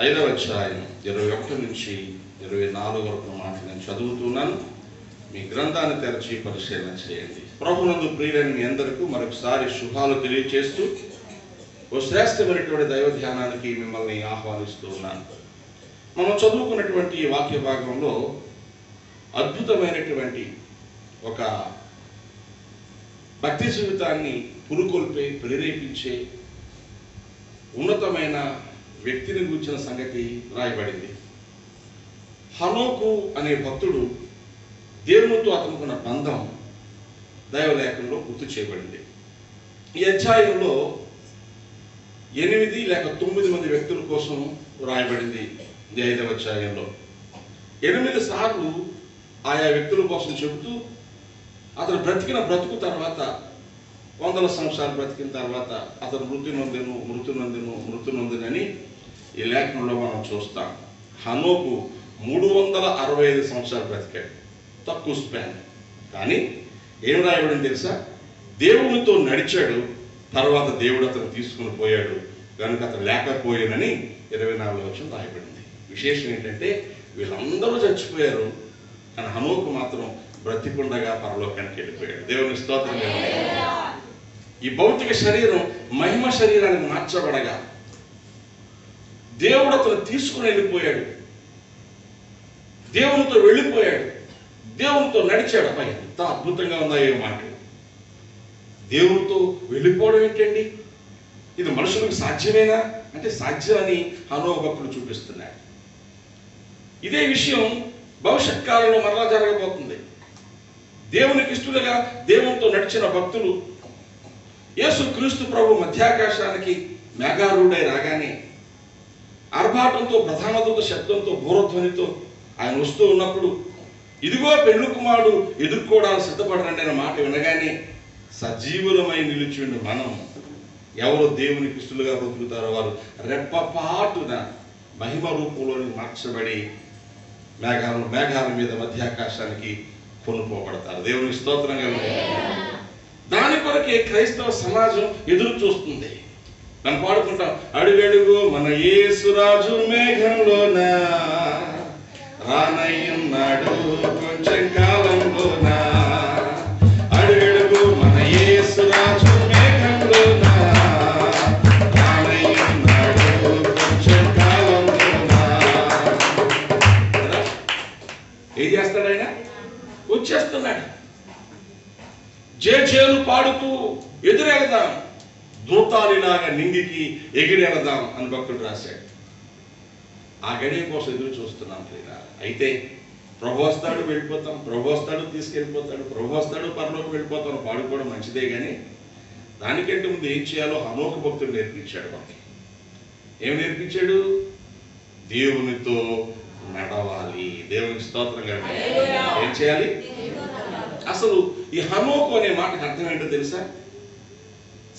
5వ అధ్యాయం 21 నుంచి 24 వరకు మాటలు నేను చదువుతున్నాను. మీ గ్రంథాన్ని తెరచి పరిశీలన చేయండి. ప్రభునందు ప్రియులైన మీ అందరికీ మరొకసారి శుభాలు తెలియజేస్తూ ఓ శ్రేష్టమైనటువంటి దైవ ధ్యానానికి మిమ్మల్ని ఆహ్వానిస్తూ ఉన్నాను. మనం చదువుకున్నటువంటి ఈ వాక్య భాగంలో అద్భుతమైనటువంటి ఒక భక్తి జీవితాన్ని పురుకొల్పే, ప్రేరేపించే ఉన్నతమైన వ్యక్తిని గురించిన సంగతి రాయబడింది. హనోకు అనే భక్తుడు దేవునితో అతనుకున్న బంధం దైవలేఖంలో గుర్తు చేయబడింది. ఈ అధ్యాయంలో 8 లేక 9 మంది వ్యక్తుల కోసం రాయబడింది. ఈ 5వ అధ్యాయంలో 8 సార్లు ఆయా వ్యక్తుల కోసం చెబుతూ అతను బ్రతికిన బ్రతుకు తర్వాత 100 సంవత్సరాలు బ్రతికిన తర్వాత అతను మృతి నొందెనని ఈ లేఖనంలో మనం చూస్తాం. హనోకు 365 సంవత్సరాలు బ్రతికాడు, తక్కువ స్పాన్. కానీ ఏం రాయబడింది తెలుసా? దేవునితో నడిచాడు, తర్వాత దేవుడు అతను తీసుకుని పోయాడు, కనుక అతను లేకపోయానని 24వ వచనం రాయబడింది. విశేషం ఏంటంటే వీళ్ళందరూ చచ్చిపోయారు, కానీ హనోకు మాత్రం బ్రతికుండగా పరలోకానికి వెళ్ళిపోయాడు. దేవుని స్తోత్రం. ఈ భౌతిక శరీరం మహిమ శరీరానికి మార్చబడగా దేవుడు అతను తీసుకుని వెళ్ళిపోయాడు, దేవునితో వెళ్ళిపోయాడు, దేవునితో నడిచాడు. అబ్బాయి ఎంత అద్భుతంగా ఉన్నాయో మాటలు. దేవునితో వెళ్ళిపోవడం ఏంటండి? ఇది మనుషులకు సాధ్యమేనా అంటే సాధ్యమని హనోకు భక్తుడు చూపిస్తున్నాడు. ఇదే విషయం భవిష్యత్ కాలంలో మరలా జరగబోతుంది. దేవునికి ఇష్టలుగా దేవునితో నడిచిన భక్తులు యేసు క్రీస్తు ప్రభు మధ్యాకాశానికి మేఘారూఢై రాగానే ఆర్భాటంతో, ప్రధాన దూత శబ్దంతో, బూరధ్వనితో ఆయన వస్తూ ఉన్నప్పుడు ఇదిగో పెళ్లి కుమారుడు ఎదుర్కోవడానికి సిద్ధపడరండి అనే మాట వినగానే సజీవులమై నిలిచిండు మనం ఎవరు దేవునికి ఇష్టలుగా బ్రతుకుతారో వారు రెప్పపాటున మహిమ రూపంలోని మార్చబడి మేఘాల మీద మధ్యాకాశానికి కొనుక్కోబడతారు. దేవునికి స్తోత్రంగా ఉంది. దాని కొరకే క్రైస్తవ సమాజం ఎదురు చూస్తుంది. మనం పాడుకుంటాం, అడుగడుగు మన యేసురాజు మేఘంలోన రానయ్యున్నాడు కొంచెం కాలంలోన, అడుగడుగు మన యేసురాజు మేఘంలోన రానయ్యున్నాడు కొంచెం కాలంలోన. ఏం చేస్తాడు ఆయన? వచ్చేస్తున్నాడు. జేజేలు పాడుతూ ఎదురెళదాం, దూతాలిలాగా నింగికి ఎగిరెళదాం అని భక్తుడు రాశాడు. ఆ గడియ కోసం ఎదురు చూస్తున్నాం. అయితే ప్రభు వస్తాడు, వెళ్ళిపోతాం, ప్రభు వస్తాడు, తీసుకెళ్ళిపోతాడు, ప్రభు వస్తాడు, పరలోకి వెళ్ళిపోతాం పాడుకోవడం మంచిదే. కానీ దానికంటే ముందు ఏం చేయాలో హనోకు భక్తుడు నేర్పించాడు. మనకి ఏం నేర్పించాడు? దేవునితో నడవాలి. దేవునికి స్తోత్రంగా. ఏం చేయాలి? అసలు ఈ హనోకు అనే మాటకు అర్థం ఏంటో తెలుసా?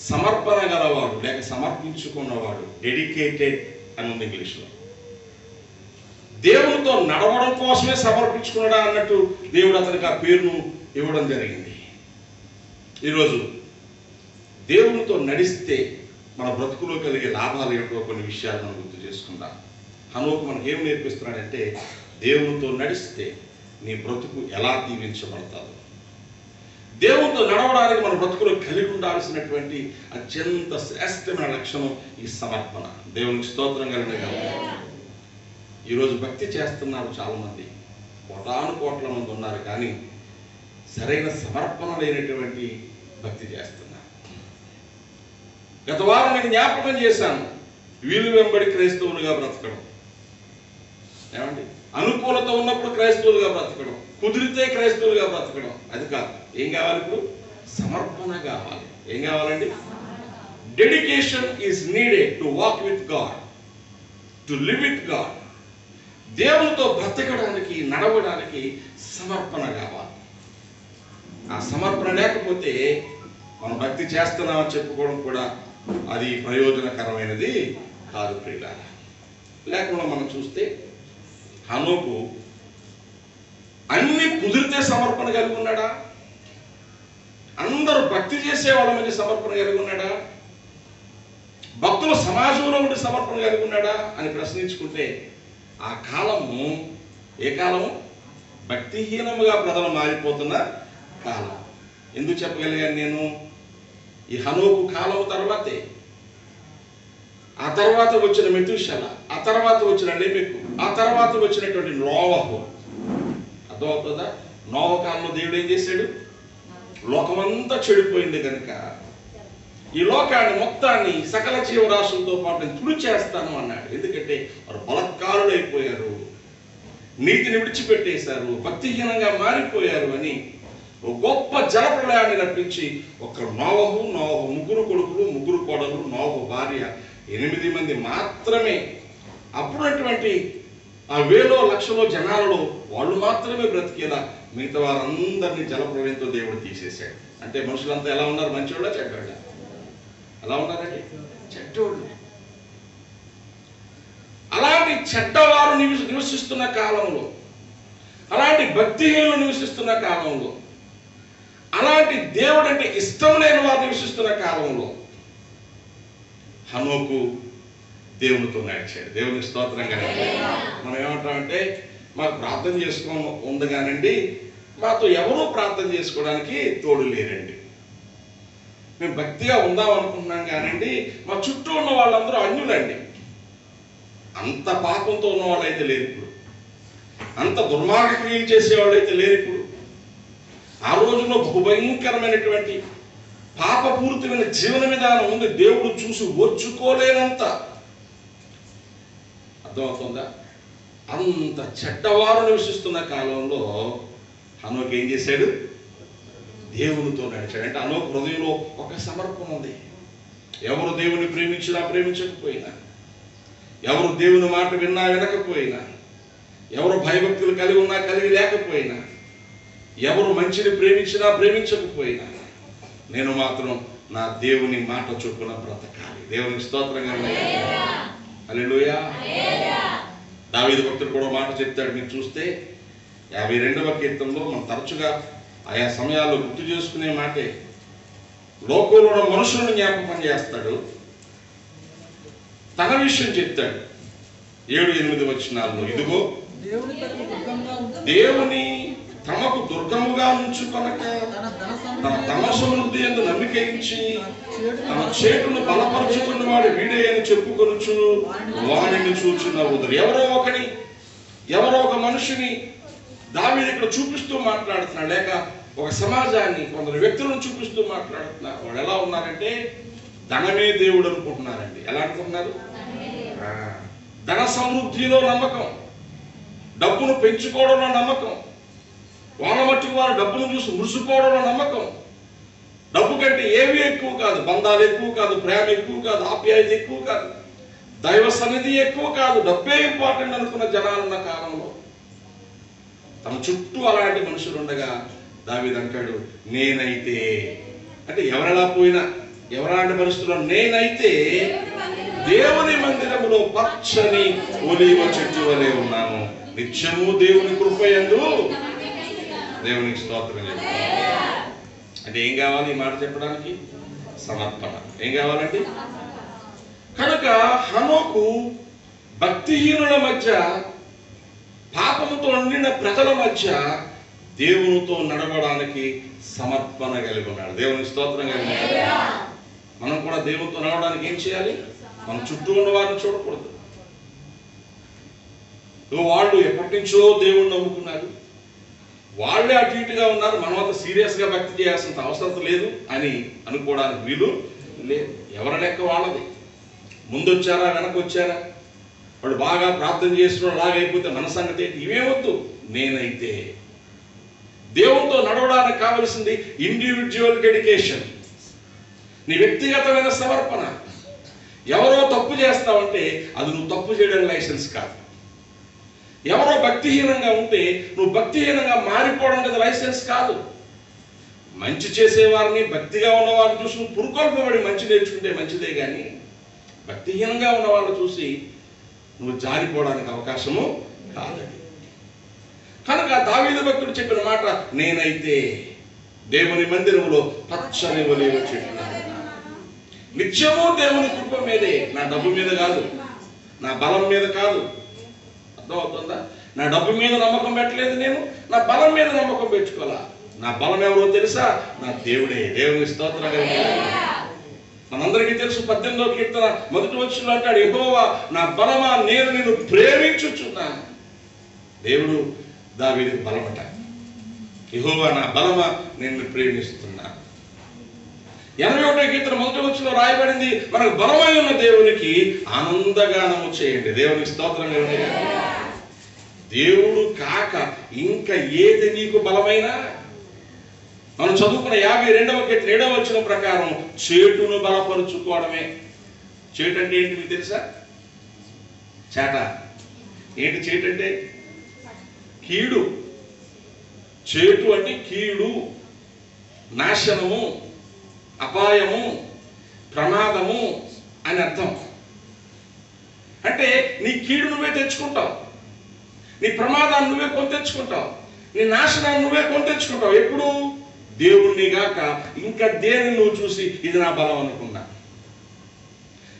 సమర్పణ గలవాడు లేక సమర్పించుకున్నవాడు, డెడికేటెడ్ అని ఉంది ఇంగ్లీష్లో. దేవునితో నడవడం కోసమే సమర్పించుకున్నాడా అన్నట్టు దేవుడు అతనికి ఆ పేరును ఇవ్వడం జరిగింది. ఈరోజు దేవునితో నడిస్తే మన బ్రతుకులో కలిగే లాభాలు ఏమిటో కొన్ని విషయాలు మనం గుర్తు చేసుకుందాం. హనోకు మనకు ఏం నేర్పిస్తున్నాడంటే దేవునితో నడిస్తే నీ బ్రతుకు ఎలా దీవించబడతావు. దేవునితో నడవడానికి మన బ్రతుకులో కలిగి ఉండాల్సినటువంటి అత్యంత శ్రేష్టమైన లక్షణం ఈ సమర్పణ. దేవునికి స్తోత్రం కలిగిన. ఈరోజు భక్తి చేస్తున్నారు చాలామంది, కోటాను మంది ఉన్నారు, కానీ సరైన సమర్పణ లేనటువంటి భక్తి చేస్తున్నారు. గత వారం నేను జ్ఞాపకం చేశాను, వీలు వెంబడి క్రైస్తవులుగా బ్రతకడం. ఏమండి? అనుకూలత ఉన్నప్పుడు క్రైస్తవులుగా బ్రతకడం, కుదిరితే క్రైస్తవులుగా బ్రతకడం, అది కాదు. ఏం కావాలి? ఇప్పుడు సమర్పణ కావాలి. ఏం కావాలండి? Dedication is needed to walk with God, to live with God. దేవునితో బ్రతకడానికి, నడవడానికి సమర్పణ కావాలి. ఆ సమర్పణ లేకపోతే మనం భక్తి చేస్తున్నామని చెప్పుకోవడం కూడా అది ప్రయోజనకరమైనది కాదు ప్రియులారా. లేకుండా మనం చూస్తే హనోకు అన్ని కుదిరితే సమర్పణ కలిగి ఉన్నాడా? అందరూ భక్తి చేసే వాళ్ళ మీద సమర్పణ కలిగి ఉన్నాడా? భక్తులు సమాజంలో ఉండి సమర్పణ కలిగి ఉన్నాడా అని ప్రశ్నించుకుంటే ఆ కాలము ఏ కాలము? భక్తిహీనముగా ప్రజలు మారిపోతున్న కాలం. ఎందుకు చెప్పగలిగాను నేను? ఈ హనోకు కాలం తర్వాతే, ఆ తర్వాత వచ్చిన మెతూషెల, ఆ తర్వాత వచ్చిన లెమెకు, ఆ తర్వాత వచ్చినటువంటి నోవహు. అర్థమవుతుందా? నోవహు కాలంలో దేవుడు ఏం చేశాడు? లోకమంతా చెడిపోయింది కనుక ఈ లోకాన్ని మొత్తాన్ని సకల జీవరాశులతో పాటు నేను తుడిచేస్తాను అన్నాడు. ఎందుకంటే వారు బలత్కారులు అయిపోయారు, నీతిని విడిచిపెట్టేశారు, భక్తిహీనంగా మారిపోయారు అని ఒక గొప్ప జలప్రళయాన్ని రప్పించి ఒక్క నోవహు, ముగ్గురు కొడుకులు, ముగ్గురు కోడలు, నోవహు భార్య 8 మంది మాత్రమే అప్పుడున్నటువంటి ఆ వేలో లక్షలో జనాలలో వాళ్ళు మాత్రమే బ్రతికేలా మిగతా వారందరినీ జలప్రళయంతో దేవుడు తీసేశాడు. అంటే మనుషులంతా ఎలా ఉన్నారు? మంచివాళ్ళ చెడ్డవాళ్ళ? ఎలా ఉన్నారండి? చెడ్డవాళ్ళు. అలాంటి చెడ్డవారు నివసిస్తున్న కాలంలో, అలాంటి భక్తిహీనులు నివసిస్తున్న కాలంలో, అలాంటి దేవుడు అంటే ఇష్టం లేని వారు నివసిస్తున్న కాలంలో హనోకు దేవునితో నడిచాడు. దేవునికి స్తోత్రంగా. మనం ఏమంటామంటే మాకు ప్రార్థన చేసుకో ఉంది కానండి, మాతో ఎవరూ ప్రార్థన చేసుకోవడానికి తోడు లేరండి. మేము భక్తిగా ఉందాం అనుకుంటున్నాం కానండి, మా చుట్టూ ఉన్న వాళ్ళందరూ అన్యులండి. అంత పాపంతో ఉన్న వాళ్ళైతే లేరు ఇప్పుడు, అంత దుర్మార్గ క్రియలు చేసేవాళ్ళు అయితే లేరు ఇప్పుడు. ఆ రోజుల్లో బహుభయంకరమైనటువంటి పాపపూరితమైన జీవన విధానం ఉంది. దేవుడు చూసి ఓర్చుకోలేనంత. అర్థమవుతుందా? అంత చెడ్డవారు నివసిస్తున్న కాలంలో హనోకు ఏం చేశాడు? దేవునితో నడిచాడు. అంటే హనోకు హృదయంలో ఒక సమర్పణ ఉంది. ఎవరు దేవుని ప్రేమించినా ప్రేమించకపోయినా, ఎవరు దేవుని మాట విన్నా వినకపోయినా, ఎవరు భయభక్తులు కలిగి ఉన్నా కలిగి లేకపోయినా, ఎవరు మంచిని ప్రేమించినా ప్రేమించకపోయినా, నేను మాత్రం నా దేవుని మాట చొప్పున బ్రతకాలి. దేవునికి స్తోత్రంగా. హల్లెలూయా. దావీదు భక్తుడు కూడా మాట చెప్తాడు. మీరు చూస్తే 52వ కీర్తనలో మనం తరచుగా ఆయా సమయాల్లో గుర్తు చేసుకునే మాటే. లోకంలో ఉన్న మనుషులను జ్ఞాపకం చేస్తాడు, తన విషయం చెప్తాడు. 7-8 వచనాల్లో, ఇదిగో దేవుని తమకు దుర్గముగా ఉంచుకొనక తన ధన సమృద్ధి యందు నమ్మిక ఇచ్చి తన చేతును బలపరుచుకున్న వాడు వీడే అని చెప్పుకొనుచు వాణిని చూచున్నవుదురు. ఎవరో ఒక మనిషిని దావీదు ఇక్కడ చూపిస్తూ మాట్లాడుతున్నాడు, లేక ఒక సమాజాన్ని, కొందరు వ్యక్తులను చూపిస్తూ మాట్లాడుతున్నారు. వాళ్ళు ఎలా ఉన్నారంటే ధనమే దేవుడు అనుకుంటున్నారండి. ఎలా అనుకుంటున్నారు? ధన సమృద్ధిలో నమ్మకం, డబ్బును పెంచుకోవడంలో నమ్మకం, వాళ్ళ మట్టుకు వారు డబ్బును చూసి మురిసిపోవడంలో నమ్మకం. డబ్బు కంటే ఏవి ఎక్కువ కాదు, బంధాలు ఎక్కువ కాదు, ప్రేమ ఎక్కువ కాదు, ఆప్యాయత ఎక్కువ కాదు, దైవ సన్నిధి ఎక్కువ కాదు, డబ్బే ఇంపార్టెంట్ అనుకున్న జనాలున్న కాలంలో తమ చుట్టూ అలాంటి మనుషులు ఉండగా దావీదు అంటాడు, నేనైతే, అంటే ఎవరెలా పోయినా, ఎవరాంటి పరిస్థితుల్లో, నేనైతే దేవుని మందిరములో పచ్చని ఒలీవ చెట్టు వలె ఉన్నాను, నిత్యము దేవుని కృపయందు. దేవునికి స్తోత్రం. అంటే ఏం కావాలి ఈ మాట చెప్పడానికి? సమర్పణ. ఏం కావాలండి? కనుక హనోకు భక్తిహీనుల మధ్య, పాపముతో నిండిన ప్రజల మధ్య దేవునితో నడవడానికి సమర్పణ కలిగి ఉన్నాడు. దేవునికి స్తోత్రం కలిగి ఉన్నాడు. మనం కూడా దేవునితో నడవడానికి ఏం చేయాలి? మన చుట్టూ ఉన్న వారిని చూడకూడదు. వాళ్ళు ఎప్పటి నుంచో దేవుణ్ణి నమ్ముకున్నారు, వాళ్ళే అటు ఇటుగా ఉన్నారు, మనం అంత సీరియస్గా భక్తి చేయాల్సినంత అవసరం లేదు అని అనుకోవడానికి వీలు లేదు. ఎవరి లెక్క వాళ్ళది. ముందొచ్చారా వెనకొచ్చారా, వాడు బాగా ప్రార్థన చేస్తున్నాడు, అలాగైపోతే మన సంగతి ఇవేమొద్దు. నేనైతే దేవునితో నడవడానికి కావలసింది ఇండివిజువల్ డెడికేషన్, నీ వ్యక్తిగతమైన సమర్పణ. ఎవరో తప్పు చేస్తావంటే అది నువ్వు తప్పు చేయడానికి లైసెన్స్ కాదు. ఎవరో భక్తిహీనంగా ఉంటే నువ్వు భక్తిహీనంగా మారిపోవడం అనేది లైసెన్స్ కాదు. మంచి చేసేవారిని, భక్తిగా ఉన్నవారిని చూసి నువ్వు పురుకొల్పబడి మంచి నేర్చుకుంటే మంచిదే, కానీ భక్తిహీనంగా ఉన్న వాళ్ళని చూసి నువ్వు జారిపోవడానికి అవకాశము కాదండి. కనుక దావీదు భక్తుడు చెప్పిన మాట, నేనైతే దేవుని మందిరంలో పచ్చని ఒలీవ చెట్టు. నిత్యము దేవుని కృప మీదే, నా డబ్బు మీద కాదు, నా బలం మీద కాదు. అర్థమవుతుందా? నా డబ్బు మీద నమ్మకం పెట్టలేదు నేను, నా బలం మీద నమ్మకం పెట్టుకోవాలా. నా బలం ఎవరో తెలుసా? నా దేవుడే. దేవుని స్తోత్రం. మనందరికీ తెలుసు 18వ కీర్తన 1వ వచనంలో అంటాడు, యెహోవా నా బలమా నేను నిన్ను ప్రేమించుచున్నాను. దేవుడు దావీదుకు బలమట. యెహోవా నా బలమా నిన్ను ప్రేమిస్తున్నాను. 81వ కీర్తన 1వ వచనంలో రాయబడింది, మనకు బలమై ఉన్న దేవునికి ఆనందగానము చేయండి. దేవునికి స్తోత్రం. దేవుడు కాక ఇంకా ఏది నీకు బలమైనా? మనం చదువుకున్న 52వ కీర్తన 7వ వచనం ప్రకారం చేటును బలపరుచుకోవడమే. చేటు అంటే ఏంటి మీకు తెలుసా? చేట. ఏంటి చేటు అంటే? కీడు. చేటు అంటే కీడు, నాశనము, అపాయము, ప్రమాదము అని అర్థం. అంటే నీ కీడు నువ్వే తెచ్చుకుంటావు, నీ ప్రమాదాన్ని నువ్వే కొని తెచ్చుకుంటావు, నీ నాశనాన్ని నువ్వే కొని తెచ్చుకుంటావు. ఎప్పుడు? దేవుణ్ణి గాక ఇంకా దేని నువ్వు చూసి ఇది నా బలం అనుకున్నా.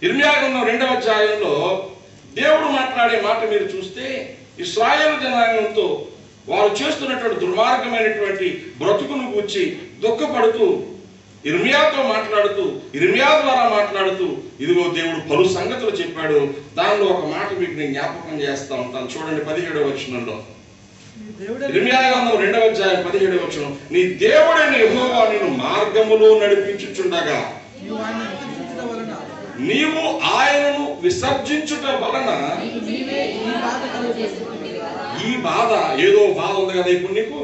ఇర్మియా గ్రంథం 2వ అధ్యాయంలో దేవుడు మాట్లాడే మాట మీరు చూస్తే, ఇశ్రాయేలు జనాంగంతో వారు చేస్తున్నటువంటి దుర్మార్గమైనటువంటి బ్రతుకును గురించి దుఃఖపడుతూ ఇర్మియాతో మాట్లాడుతూ, ఇర్మియా ద్వారా మాట్లాడుతూ, ఇదిగో దేవుడు పలు సంగతులు చెప్పాడు. దానిలో ఒక మాట మీకు నేను జ్ఞాపకం చేస్తా ఉంటాను. చూడండి 17వ వచనంలో, ఇర్మియా గ్రంథం 2వ అధ్యాయం 17వ వచనం, నీ దేవుడైన యెహోవా నిన్ను మార్గములో నడిపించుచుండగా నీవు ఆయనను విసర్జించుట వలన ఈ బాధ, ఏదో బాధ ఉంది కదా ఇప్పుడు నీకు,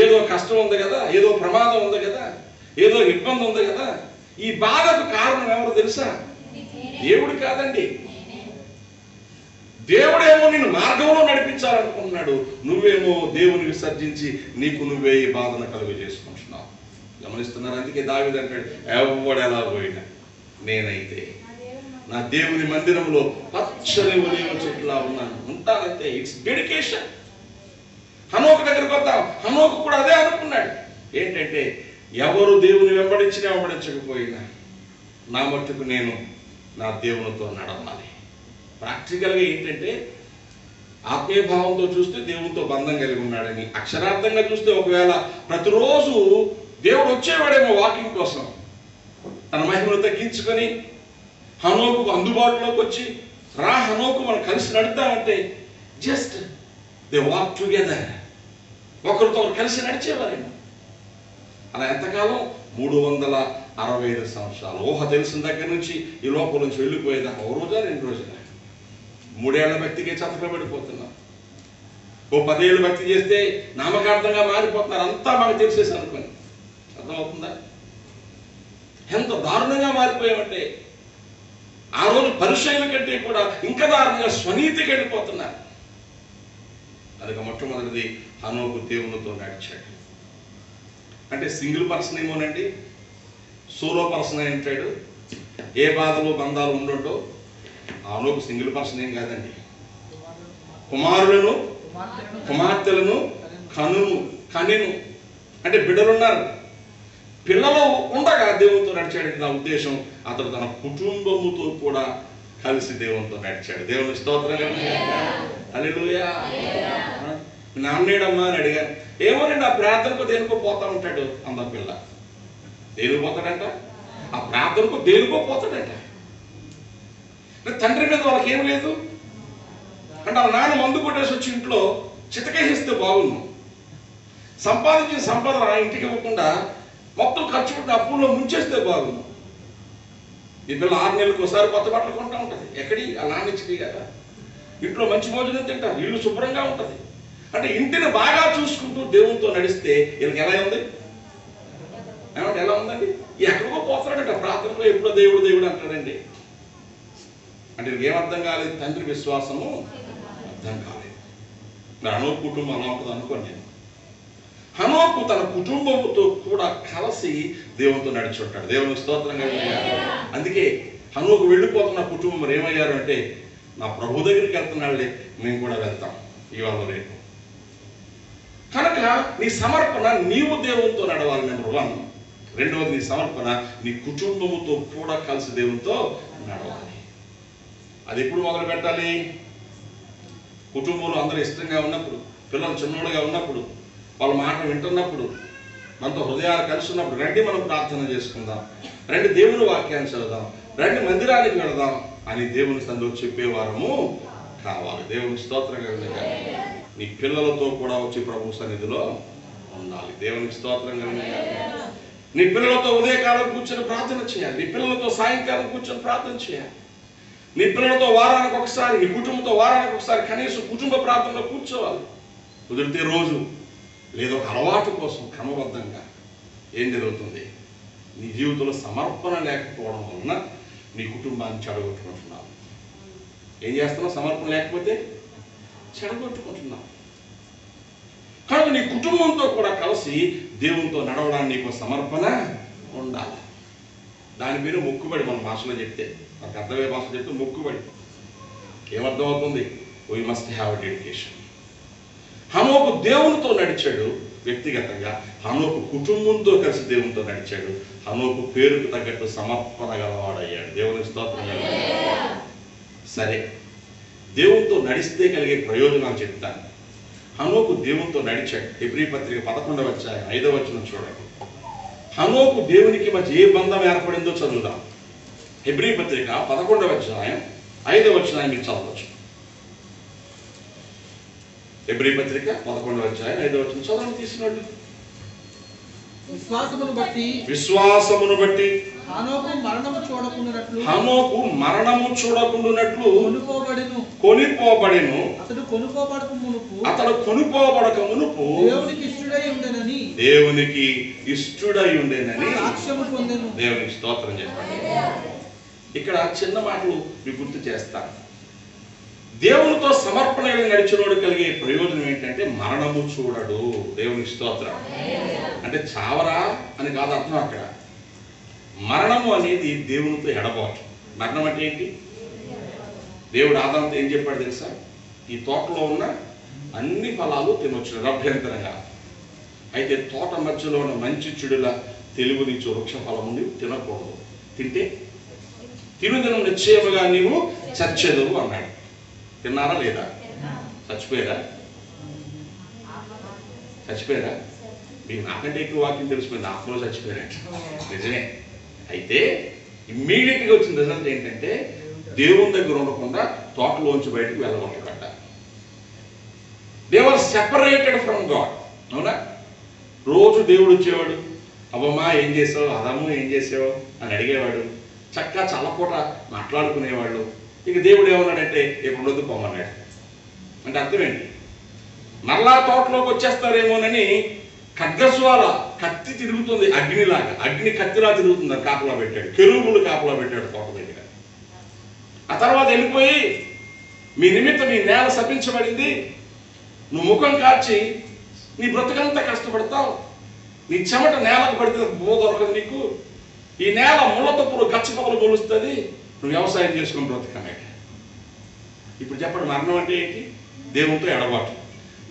ఏదో కష్టం ఉంది కదా, ఏదో ప్రమాదం ఉంది కదా, ఏదో ఇబ్బంది ఉంది కదా, ఈ బాధకు కారణం ఎవరు తెలుసా? దేవుడు కాదండి. దేవుడేమో నిన్ను మార్గంలో నడిపించాలనుకుంటున్నాడు, నువ్వేమో దేవుని విసర్జించి నీకు నువ్వే ఈ బాధను కలుగు చేసుకుంటున్నావు. గమనిస్తున్నారు? అందుకే దావీదు అంటాడు, ఎవడు ఎలా పోయినా నేనైతే నా దేవుని మందిరంలో పచ్చని ఒలీవ చెట్లా ఉన్నాను, ఉంటానంతే. It's dedication. హనోకు దగ్గరికి వద్దాం. హనోకు కూడా అదే అనుకున్నాడు. ఏంటంటే, ఎవరు దేవుని వెంబడించినా వెంబడించకపోయినా నా మట్టుకు నేను నా దేవునితో నడవాలి. ప్రాక్టికల్గా ఏంటంటే, ఆత్మీయ భావంతో చూస్తే దేవునితో బంధం కలిగి ఉన్నాడని, అక్షరార్థంగా చూస్తే ఒకవేళ ప్రతిరోజు దేవుడు వచ్చేవాడేమో వాకింగ్ కోసం, తన మహిమను తగ్గించుకొని హనోకు అందుబాటులోకి వచ్చి, రా హనోకు మనం కలిసి నడుద్దామంటే జస్ట్ దే వాక్ టుగెదర్, ఒకరితో కలిసి నడిచేవారేమో. అలా ఎంతకాలం? 365 సంవత్సరాలు. ఊహ తెలిసిన దగ్గర నుంచి ఈ లోపల నుంచి వెళ్ళిపోయేదాకా ఒక రోజా 2 రోజులా? 3 ఏళ్ల భక్తికే చతకబడిపోతున్నాం. ఓ 10 ఏళ్ళు భక్తి చేస్తే నామకార్థంగా మారిపోతున్నారు. అంతా మాకు తెలిసేసి అనుకోని. అర్థమవుతుందా? ఎంత దారుణంగా మారిపోయామంటే, ఆ రోజు పరిచయం కంటే కూడా ఇంకా దారుణంగా స్వనీతికి వెళ్ళిపోతున్నారు. అది మొట్టమొదటిది, హనోకు దేవునితో నడిచాడు. అంటే సింగిల్ పర్సన్ ఏమోనండి, సోలో పర్సన్ అయి ఉంటాడు, ఏ బాధలు బంధాలు ఉండో. హనోకు సింగిల్ పర్సన్ ఏం కాదండి. కుమారులను కుమార్తెలను కనెను అంటే బిడ్డలున్నారు. పిల్లలు ఉండగా దేవునితో నడిచాడంటే నా ఉద్దేశం, అతడు తన కుటుంబముతో కూడా కలిసి దేవునితో నడిచాడు. దేవుని స్తోత్రం. హల్లెలూయా. నాన్నేడమ్మా అని అడిగాను. ఏమోనండి, ఆ ప్రార్థనకు దేనికో పోతా ఉంటాడు అంద పిల్ల. దేనికి పోతాడంట? ఆ ప్రార్థనకు దేనికో పోతాడంట. తండ్రి మీద వాళ్ళకి ఏం లేదు అంటే, ఆ నాన్న మందు కొట్టేసి వచ్చి ఇంట్లో చితకేసిస్తే బాగుండు, సంపాదించిన సంపద ఆ ఇంటికి ఇవ్వకుండా మొత్తం ఖర్చు పెట్టి అప్పుల్లో ముంచేస్తే బాగుండు. ఈ పిల్ల 6 నెలలకు ఒకసారి కొత్త బట్టలు కొంటూ ఉంటుంది. ఎక్కడి? ఆ నాన్న ఇచ్చి కదా. ఇంట్లో మంచి భోజనం తింటారు, ఇల్లు శుభ్రంగా ఉంటుంది. అంటే ఇంటిని బాగా చూసుకుంటూ దేవునితో నడిస్తే వీళ్ళకి ఎలా ఉంది? ఏమంటే ఎలా ఉందండి? ఎక్కడికో పోతాడట ప్రార్థనలో, ఎప్పుడో దేవుడు దేవుడు అంటాడండి. అంటే ఏం అర్థం కాలేదు? తండ్రి విశ్వాసము అర్థం కాలేదు. హనోకు కుటుంబం అలా ఉంటుంది అనుకోండి నేను. హనోకు తన కుటుంబంతో కూడా కలిసి దేవునితో నడిచి ఉంటాడు. దేవునికి స్తోత్రంగా. అందుకే హనోకు వెళ్ళిపోతున్న కుటుంబం మరి ఏమయ్యారు అంటే, నా ప్రభు దగ్గరికి వెళ్తున్నాళ్ళే, మేము కూడా వెళ్తాం ఇవాళ రేపు. కనుక నీ సమర్పణ, నీవు దేవునితో నడవాలి. నెంబర్ 1. రెండవది నీ సమర్పణ నీ కుటుంబముతో కూడా కలిసి దేవునితో నడవాలి. అది ఎప్పుడు మొదలు పెట్టాలి? కుటుంబంలో అందరూ ఇష్టంగా ఉన్నప్పుడు, పిల్లలు చిన్నోడుగా ఉన్నప్పుడు, వాళ్ళ మాట వింటున్నప్పుడు, మనతో హృదయాలు కలిసి ఉన్నప్పుడు, రండి మనం ప్రార్థన చేసుకుందాం, రండి దేవుని వాక్యాన్ని చదువుదాం, రండి మందిరానికి వెళదాం అని దేవుని సన్నిధిలో చెప్పేవారము కావాలి. దేవుని స్తోత్రం కలుగుగా. నీ పిల్లలతో కూడా వచ్చి ప్రభు సన్నిధిలో ఉండాలి. దేవునికి స్తోత్రం కలుగుగా. నీ పిల్లలతో ఉదయకాలం కూర్చొని ప్రార్థన చేయాలి. నీ పిల్లలతో సాయంకాలం కూర్చొని ప్రార్థన చేయాలి. నీ పిల్లలతో వారానికి ఒకసారి, నీ కుటుంబంతో వారానికి ఒకసారి కనీసం కుటుంబ ప్రార్థనలో కూర్చోవాలి. కుదిరితే రోజు లేదో ఒక అలవాటు కోసం క్రమబద్ధంగా. ఏం జరుగుతుంది? నీ జీవితంలో సమర్పణ లేకపోవడం వలన నీ కుటుంబాన్ని చెడగొట్టుకుంటున్నావు. ఏం చేస్తున్నావు? సమర్పణ లేకపోతే చెడగొట్టుకుంటున్నావు. కనుక నీ కుటుంబంతో కూడా కలిసి దేవునితో నడవడానికి నీకు సమర్పణ ఉండాలి. దాని పేరు మొక్కుబడి. మన భాషలో చెప్తే, మనకు అర్థమయ్యే భాషలో చెప్తే మొక్కుబడి. ఏమర్థం అవుతుంది? We must have dedication. హనోకు దేవునితో నడిచాడు వ్యక్తిగతంగా, హనోకు కుటుంబంతో కలిసి దేవునితో నడిచాడు. హనోకు పేరుకు తగ్గట్టు సమర్పణ గలవాడయ్యాడు. దేవునికి స్తోత్రం. సరే, దేవునితో నడిస్తే కలిగే ప్రయోజనాలు చెప్తాను. హనోకు దేవునితో నడిచాడు. హెబ్రీ పత్రిక 11వ అధ్యాయం 5వ వచనం చూడండి. హనోకు దేవునికి మధ్య ఏ బంధం ఏర్పడిందో చదువుదాం. హెబ్రీ పత్రిక 11వ అధ్యాయం 5వ వచనాన్ని మీరు చదవచ్చు. హెబ్రీ పత్రిక 11వ అధ్యాయం 5వ వచనం చదవండి తీసినట్టు. విశ్వాసమును బట్టి హనోకు మరణము చూడకుండానట్లు కొనిపోబడెను. అతడు కొనిపోబడక మునుపు దేవునికి ఇష్టుడై ఉండేనని దేవునికి స్తోత్రం చెప్పండి. ఇక్కడ చిన్న మాటలు మీకు గుర్తు చేస్తాను. దేవునితో సమర్పణ నడిచినోడు కలిగే ప్రయోజనం ఏంటంటే మరణము చూడడు. దేవునికి స్తోత్రం. అంటే చావరా అని కాదు అర్థం. అక్కడ మరణము అనేది దేవునితో ఎడబాటు. మరణం అంటే ఏంటి? దేవుడు ఆదాముతో ఏం చెప్పాడు తెలుసా? ఈ తోటలో ఉన్న అన్ని ఫలాలు తినొచ్చు అభ్యంతరంగా. అయితే తోట మధ్యలో ఉన్న మంచి చెడుల తెలుగునిచ్చు వృక్ష ఫలముని తినకూడదు. తింటే తినుదినం నిశ్చయముగా నీవు చచ్చెదవు అన్నాడు. తిన్నారా లేదా? చచ్చిపోయారా? మీకు నాకంటే ఎక్కువ వాక్యం తెలిసిపోయింది. ఆత్మలో చచ్చిపోయారంట. నిజమే. అయితే ఇమ్మీడియట్గా వచ్చిన రిజల్ట్ ఏంటంటే దేవుని దగ్గర ఉండకుండా తోటలోంచి బయటకు వెళ్ళగొట్టబడ్డ. They were separated from God. అవునా? రోజు దేవుడు వచ్చేవాడు. అవ్వమ్మా ఏం చేసావు, అదమ్మ ఏం చేసావు అని అడిగేవాడు. చక్కగా చల్లపూట మాట్లాడుకునేవాళ్ళు. ఇక దేవుడు ఏమన్నాడంటే ఇప్పుడు వద్దు పొమ్మన్నాడు. అంటే అర్థమేంటి? మరలా తోటలోకి వచ్చేస్తారేమోనని ఖడ్గస్వాల కత్తి తిరుగుతుంది, అగ్నిలాగా. అగ్ని కత్తిలా తిరుగుతుంది. కాపలా పెట్టాడు. కెరూబులు కాపలా పెట్టాడు తోట దగ్గర. ఆ తర్వాత వెళ్ళిపోయి మీ నిమిత్తం ఈ నేల శపించబడింది, నువ్వు ముఖం కార్చి నీ బ్రతుకంతా కష్టపడతావు, నీ చెమట నేలకు పడితే బో దొరకదు నీకు, ఈ నేల ముళ్ళతప్పుడు గచ్చపొగలు మొలుస్తుంది, నువ్వు వ్యవసాయం చేసుకుని బ్రతకన్నాడు. ఇప్పుడు చెప్పండి, మరణం అంటే ఏంటి? దేవునితో ఎడబాటు.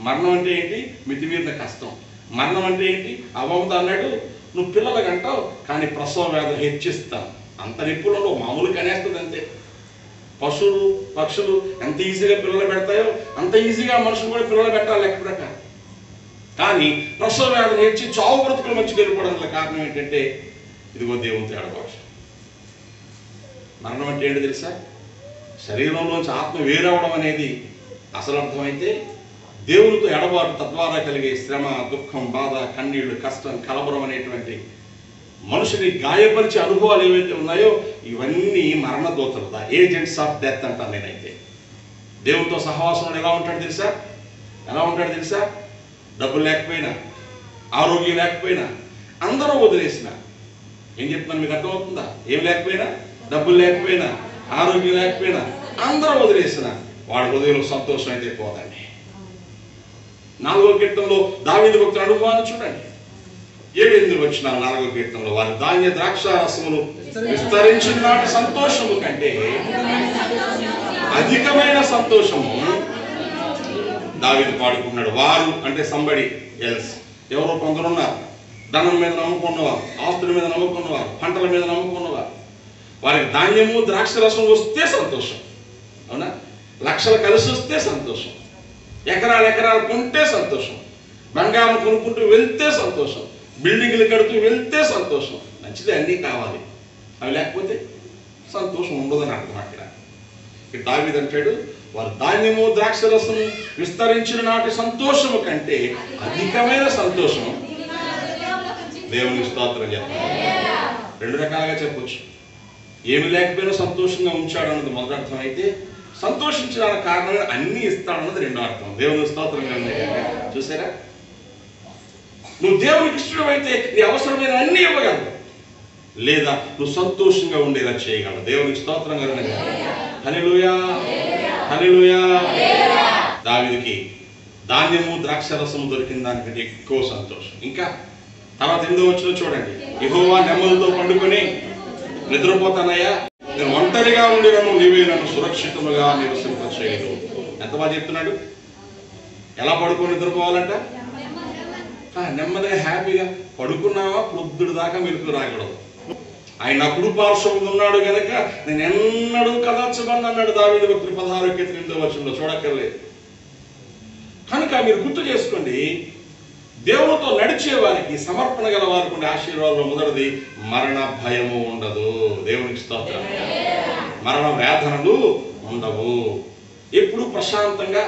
మరణం అంటే ఏంటి? మితిమీరిన కష్టం. మరణం అంటే ఏంటి? అవ్వవుతా అన్నాడు, నువ్వు పిల్లలకు అంటావు కానీ ప్రసవ వ్యాధులు హెచ్చిస్తాను. అంత నిప్పులలో మామూలు కనేస్తుంది అంతే. పశువులు పక్షులు ఎంత ఈజీగా పిల్లలు పెడతాయో అంత ఈజీగా మనుషులు కూడా పిల్లలు పెట్టాలి లెక్క ప్రకారం. కానీ ప్రసవ వ్యాధులు హెచ్చి చావు బ్రతుకుల మధ్యకి వెళ్ళిపోవడానికి కారణం ఏంటంటే ఇదిగో దేవునితో ఎడబాటు. మరణం అంటే ఏంటి తెలుసా? శరీరంలోంచి ఆత్మ వేరవడం అనేది అసలు అర్థమైతే దేవునితో ఎడబాటు తద్వారా కలిగే శ్రమ, దుఃఖం, బాధ, కన్నీళ్లు, కష్టం, కలవరం అనేటువంటి మనుషుని గాయపరిచే అనుభవాలు ఏవైతే ఉన్నాయో ఇవన్నీ మరణ దూతలు, ద ఏజెంట్స్ ఆఫ్ డెత్ అంటాను నేనైతే. దేవునితో సహవాసంలో ఎలా ఉంటాడు తెలుసా? డబ్బులు లేకపోయినా, ఆరోగ్యం లేకపోయినా, అందరూ వదిలేసిన, ఏం చెప్తున్నాను మీకు అర్థమవుతుందా? ఏం లేకపోయినా, డబ్బులు లేకపోయినా, ఆరోగ్యం లేకపోయినా, అందరూ వదిలేసిన వాడి హృదయంలో సంతోషం అయితే పోదండి. 4వ కీర్తనలో దావీదు భక్తుల అనుభవాన్ని చూడండి. 7-8 వచనాలు 4వ కీర్తనలో, వారి ధాన్య ద్రాక్షారసమును విస్తరించిన నాటి సంతోషము కంటే అధికమైన సంతోషము దావీదు పాడుకున్నాడు. వారు అంటే సంబడి ఎల్స్, ఎవరో కొందరున్నారు. ధనం మీద నమ్ముకున్నవారు, ఆస్తుల మీద నమ్ముకున్నవారు, పంటల మీద నమ్ముకున్నవారు, వారికి ధాన్యము ద్రాక్షరసం వస్తే సంతోషం. అవునా? లక్షలు కలిసి వస్తే సంతోషం, ఎకరాలు ఎకరాలు కొంటే సంతోషం, బంగారం కొనుక్కుంటూ వెళ్తే సంతోషం, బిల్డింగ్లు కడుతూ వెళ్తే సంతోషం. మంచిది, అన్నీ కావాలి. అవి లేకపోతే సంతోషం ఉండదని అర్థం. అక్కడ దావీదు అంటాడు, వారు ధాన్యము ద్రాక్షరసం విస్తరించిన నాటి సంతోషము కంటే అధికమైన సంతోషం దేవునికి స్తోత్రం చెప్పాలి. రెండు రకాలుగా చెప్పొచ్చు. ఏమి లేకపోయినా సంతోషంగా ఉంచాడు అన్నది మొదటి అర్థం అయితే, సంతోషించడానికి కారణంగా అన్ని ఇస్తాడన్నది రెండో అర్థం. దేవునికి స్తోత్రం చూసారా? నువ్వు దేవునికి ఇష్టం అయితే నీ అవసరమైన అన్ని ఇవ్వగలవు, లేదా నువ్వు సంతోషంగా ఉండేలా చేయగలవు. దేవునికి స్తోత్రం కలుగును. హల్లెలూయా, హల్లెలూయా. దావీదుకి ధాన్యము ద్రాక్షరసము దొరికిన దానికంటే ఎక్కువ సంతోషం. ఇంకా తర్వాత 8వ వచనం చూడండి. యెహోవా నెమ్మదితో పండుకొని నిద్రపోతానయ్యా, నేను ఒంటరిగా ఉండినను నీవే నన్ను సురక్షితముగా నివసింపచేయదు. ఎంత బాగా చెప్తున్నాడు. ఎలా పడుకొని నిద్రపోవాలంట? నెమ్మదిగా హ్యాపీగా పడుకున్నావా పొద్దుడు దాకా మెలకు రాకూడదు. ఆయన కుడి పార్శ్వమున ఉన్నాడు గనక నేను ఎన్నడూ కదల్చబడను అన్నాడు దావీదు భక్తుడు 16:8 వచనంలో. చూడక్కర్లేదు. కనుక మీరు గుర్తు చేసుకోండి, దేవునితో నడిచే వారికి, సమర్పణ గల వారికి ఉండే ఆశీర్వాదంలో మొదటిది మరణ భయము ఉండదు. దేవునికి స్తోత్రం. మరణ వేదనలు ఉండవు. ఎప్పుడు ప్రశాంతంగా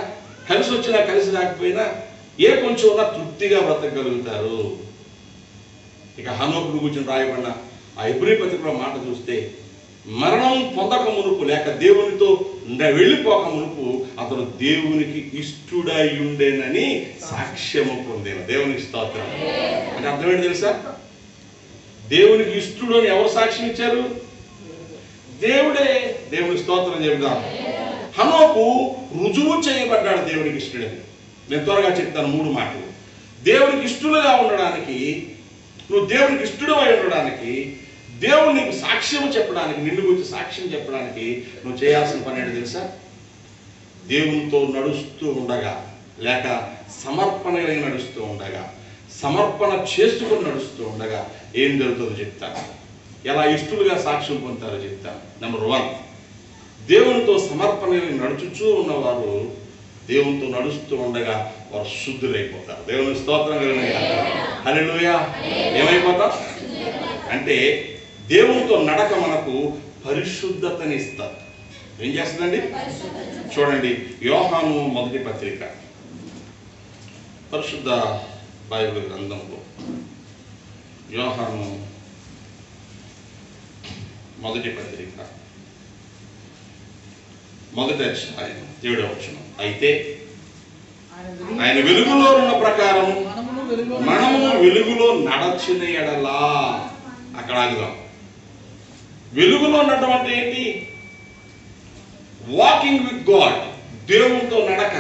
కలిసి వచ్చినా కలిసి రాకపోయినా ఏ కొంచెం ఉన్నా తృప్తిగా బ్రతకగలుగుతారు. ఇక హనోకుడు గురించి రాయబడిన ఆ హెబ్రీ పత్రికలో మాట చూస్తే, మరణం పొందక మునుపు లేక దేవునితో వెళ్ళిపోక మునుపు అతను దేవునికి ఇష్టుడై ఉండేనని సాక్ష్యము పొందేను. దేవునికి స్తోత్రం. అంటే అర్థం ఏంటి తెలుసా? దేవునికి ఇష్టుడు అని ఎవరు సాక్ష్యం ఇచ్చారు? దేవుడే. దేవునికి స్తోత్రం చెబుదాం. హనోకు రుజువు చేయబడ్డాడు దేవునికి ఇష్టుడని. నేను త్వరగా చెప్తాను 3 మాటలు. దేవునికి ఇష్టలుగా ఉండడానికి, నువ్వు దేవునికి ఇష్టడు అయి ఉండడానికి, దేవుడు నీకు సాక్ష్యం చెప్పడానికి, నిన్ను గురించి సాక్ష్యం చెప్పడానికి నువ్వు చేయాల్సిన పని ఏంటో తెలుసా? దేవునితో నడుస్తూ ఉండగా, లేక సమర్పణగా నడుస్తూ ఉండగా, సమర్పణ చేసుకుని నడుస్తూ ఉండగా ఏం జరుగుతుందో చెప్తాను. ఎలా ఇష్టలుగా సాక్ష్యం పొందుతారో చెప్తాను. నెంబర్ 1, దేవునితో సమర్పణగా నడుచుచూ ఉన్నవారు దేవునితో నడుస్తూ ఉండగా వారు శుద్ధులైపోతారు. దేవుని స్తోత్రం కలుగును. హల్లెలూయా. ఏమైపోతాం అంటే దేవునితో నడక మనకు పరిశుద్ధతని ఇస్తారు. ఏం చేస్తుందండి? చూడండి, యోహాను మొదటి పత్రిక, పరిశుద్ధ బైబిల్ గ్రంథంలో యోహాను మొదటి పత్రిక 1వ అధ్యాయం 7వ వచనం. అయితే ఆయన వెలుగులో ఉన్న ప్రకారం మనము వెలుగులో నడచిన ఎడలా. అక్కడ ఆగుదాం. వెలుగులో ఉండటం అంటే ఏంటి? Walking with God. దేవునితో నడక,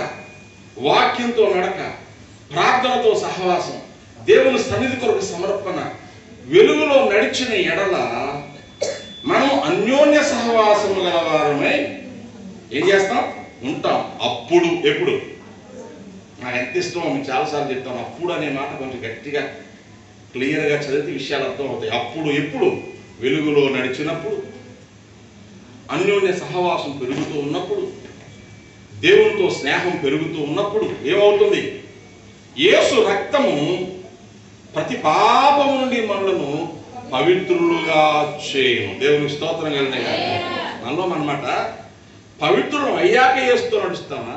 వాక్యంతో నడక, ప్రార్థనతో సహవాసం, దేవుని సన్నిధి కొరకు సమర్పణ. వెలుగులో నడిచిన ఎడల మనం అన్యోన్య సహవాసము గలవారమై ఏం చేస్తాం? ఉంటాం. అప్పుడు, ఎప్పుడు? నాకు ఎంత ఇష్టమో మీకు చాలాసార్లు చెప్తాను. అప్పుడు అనే మాట కొంచెం గట్టిగా క్లియర్గా చదివితే విషయాలు అర్థం అవుతాయి. అప్పుడు, ఎప్పుడు? వెలుగులో నడిచినప్పుడు, అన్యోన్య సహవాసం పెరుగుతూ ఉన్నప్పుడు, దేవునితో స్నేహం పెరుగుతూ ఉన్నప్పుడు ఏమవుతుంది? యేసు రక్తము ప్రతి పాపము నుండి మనలను పవిత్రులుగా చేయను. దేవునికి స్తోత్రం కలిగిన మనలో అన్నమాట. పవిత్రులు అయ్యాక యేసుతో నడుస్తామా?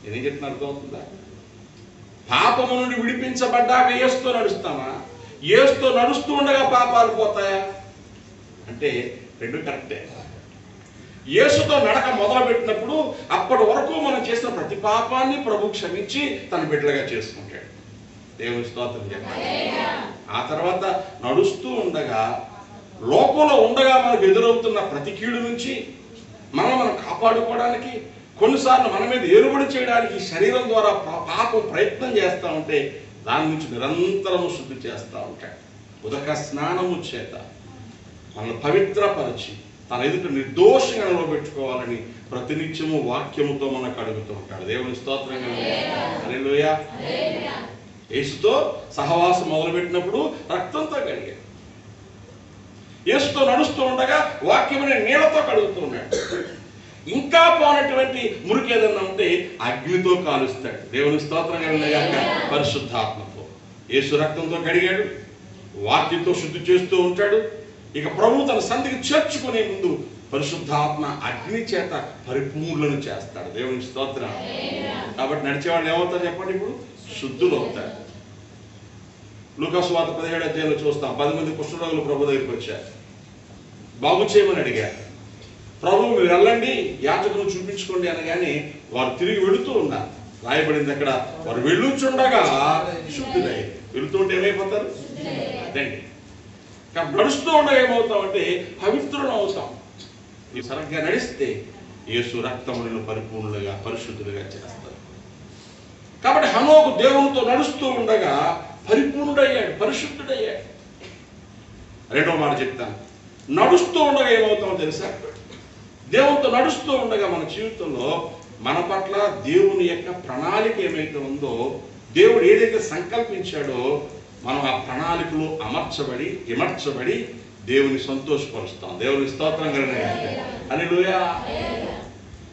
ఏం చెప్తున్నా అర్థం అవుతుందా? పాపము నుండి విడిపించబడ్డాక యేసుతో నడుస్తామా? యేసుతో నడుస్తూ ఉండగా పాపాలు పోతాయా అంటే రెండు కరెక్టే. యేసుతో నడక మొదలు పెట్టినప్పుడు అప్పటి వరకు మనం చేసిన ప్రతి పాపాన్ని ప్రభు క్షమించి తన బిడ్డలుగా చేసుకుంటాడు. దేవుని స్తోత్రం చెప్పాలి. ఆ తర్వాత నడుస్తూ ఉండగా, లోకంలో ఉండగా మనకు ఎదురవుతున్న ప్రతి కీడు నుంచి మనం కాపాడుకోవడానికి, కొన్నిసార్లు మన మీద ఏలుబడి చేయడానికి శరీరం ద్వారా పాపం ప్రయత్నం చేస్తూ ఉంటే దాని నుంచి నిరంతరము శుద్ధి చేస్తూ ఉంటాడు. ఉదక స్నానము చేత మనల్ని పవిత్రపరిచి తన ఎదుట నిర్దోషంగా నిలబెట్టుకోవాలని ప్రతినిత్యము వాక్యముతో మనకు అడుగుతూ ఉంటాడు. దేవుని స్తోత్రంగా. హల్లెలూయా. యేసుతో సహవాసం మొదలుపెట్టినప్పుడు రక్తంతో కడిగాడు. యేసుతో నడుస్తూ ఉండగా వాక్యమనే నీళ్లతో కడుగుతూ ఉన్నాడు. ఇంకా పోనటువంటి మురికి ఏదన్నా ఉంటే అగ్నితో కాలుస్తాడు. దేవుని స్తోత్రం కలిగిన పరిశుద్ధాత్మతో. యేసు రక్తంతో కడిగాడు, వాక్యంతో శుద్ధి చేస్తూ ఉంటాడు. ఇక ప్రభువు తన సంధికి చేర్చుకునే ముందు పరిశుద్ధాత్మ అగ్ని చేత పరిపూర్ణను చేస్తాడు. దేవుని స్తోత్రం. కాబట్టి నడిచేవాళ్ళు ఏమవుతారు చెప్పండి? ఇప్పుడు శుద్ధులు అవుతారు. లూకా సువార్త 17వ అధ్యాయంలో చూస్తాం. 10 మంది కుష్ఠరోగులు ప్రభు దగ్గరికి వచ్చారు, బాగు చేయమని అడిగారు. ప్రభు మీరు వెళ్ళండి, యాజకులను చూపించుకోండి అనగానే వారు తిరిగి వెళుతూ ఉన్నారు. రాయబడింది అక్కడ, వారు వెళ్ళుచుండగా శుద్ధులై. వెళుతుంటే ఏమైపోతారు? అదండి. కాబట్టి నడుస్తూ ఉండగా ఏమవుతామంటే పవిత్రులు అవుతాం. ఈ సరిగ్గా నడిస్తే యేసు రక్తములను పరిపూర్ణులుగా పరిశుద్ధులుగా చేస్తారు. కాబట్టి హనోకు దేవునితో నడుస్తూ ఉండగా పరిపూర్ణుడయ్యాడు, పరిశుద్ధుడయ్యాడు. రెండవ మాట చెప్తాను. నడుస్తూ ఉండగా ఏమవుతామో తెలుసా? దేవునితో నడుస్తూ ఉండగా మన జీవితంలో మన పట్ల దేవుని యొక్క ప్రణాళిక ఏమైతే ఉందో, దేవుడు ఏదైతే సంకల్పించాడో మనం ఆ ప్రణాళికలు ఇమర్చబడి దేవుని సంతోషపరుస్తాం. దేవుని స్తోత్రం కలిగిన హల్లెలూయా.